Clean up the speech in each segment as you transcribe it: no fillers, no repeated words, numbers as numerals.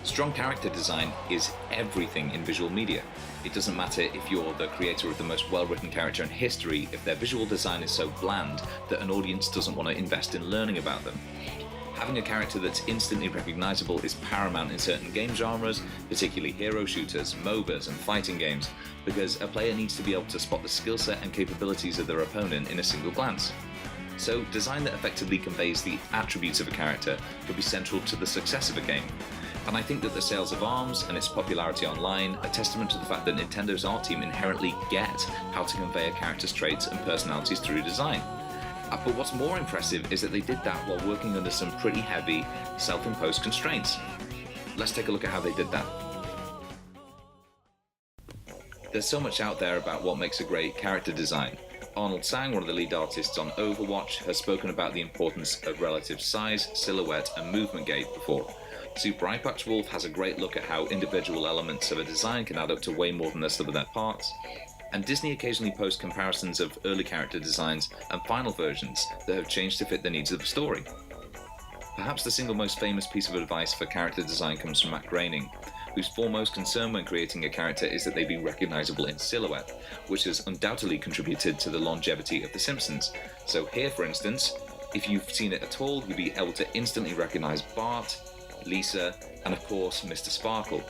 Strong character design is everything in visual media. It doesn't matter if you're the creator of the most well-written character in history, if their visual design is so bland that an audience doesn't want to invest in learning about them. Having a character that's instantly recognizable is paramount in certain game genres, particularly hero shooters, MOBAs, and fighting games, because a player needs to be able to spot the skill set and capabilities of their opponent in a single glance. So, design that effectively conveys the attributes of a character could be central to the success of a game. And I think that the sales of ARMS and its popularity online are testament to the fact that Nintendo's art team inherently get how to convey a character's traits and personalities through design. But what's more impressive is that they did that while working under some pretty heavy, self-imposed constraints. Let's take a look at how they did that. There's so much out there about what makes a great character design. Arnold Sang, one of the lead artists on Overwatch, has spoken about the importance of relative size, silhouette, and movement gate before. Super Eyepatch Wolf has a great look at how individual elements of a design can add up to way more than the sum of their parts. And Disney occasionally posts comparisons of early character designs and final versions that have changed to fit the needs of the story. Perhaps the single most famous piece of advice for character design comes from Matt Groening, whose foremost concern when creating a character is that they be recognizable in silhouette, which has undoubtedly contributed to the longevity of The Simpsons. So here, for instance, if you've seen it at all, you'll be able to instantly recognize Bart, Lisa, and of course Mr. Sparkle.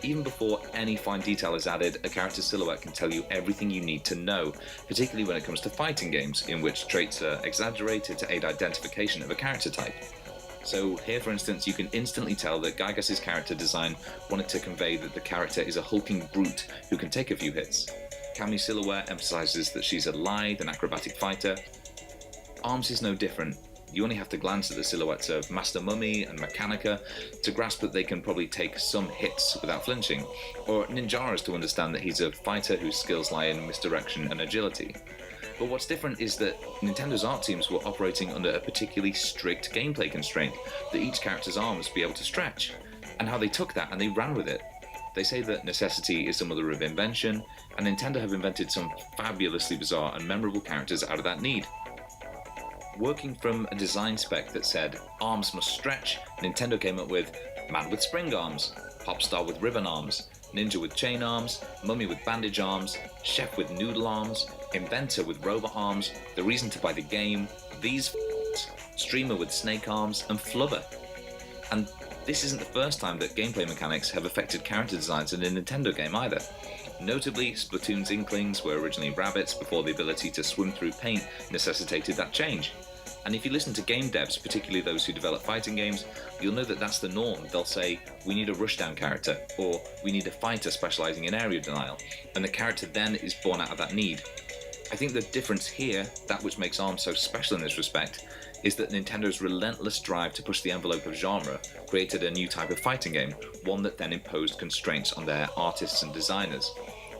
Even before any fine detail is added, a character's silhouette can tell you everything you need to know, particularly when it comes to fighting games, in which traits are exaggerated to aid identification of a character type. So here, for instance, you can instantly tell that Gygas's character design wanted to convey that the character is a hulking brute who can take a few hits. Cammy's silhouette emphasizes that she's a lithe and acrobatic fighter. ARMS is no different. You only have to glance at the silhouettes of Master Mummy and Mechanica to grasp that they can probably take some hits without flinching, or Ninjaras to understand that he's a fighter whose skills lie in misdirection and agility. But what's different is that Nintendo's art teams were operating under a particularly strict gameplay constraint that each character's arms be able to stretch, and how they took that and they ran with it. They say that necessity is the mother of invention, and Nintendo have invented some fabulously bizarre and memorable characters out of that need. Working from a design spec that said, arms must stretch, Nintendo came up with man with spring arms, pop star with ribbon arms, ninja with chain arms, mummy with bandage arms, chef with noodle arms, inventor with robot arms, the reason to buy the game, these streamer with snake arms, and flubber. And this isn't the first time that gameplay mechanics have affected character designs in a Nintendo game either. Notably, Splatoon's Inklings were originally rabbits before the ability to swim through paint necessitated that change. And if you listen to game devs, particularly those who develop fighting games, you'll know that that's the norm. They'll say, we need a rushdown character, or we need a fighter specializing in area denial, and the character then is born out of that need. I think the difference here, that which makes ARMS so special in this respect, is that Nintendo's relentless drive to push the envelope of genre created a new type of fighting game, one that then imposed constraints on their artists and designers.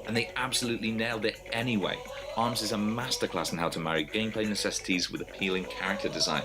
And they absolutely nailed it anyway. ARMS is a masterclass in how to marry gameplay necessities with appealing character design.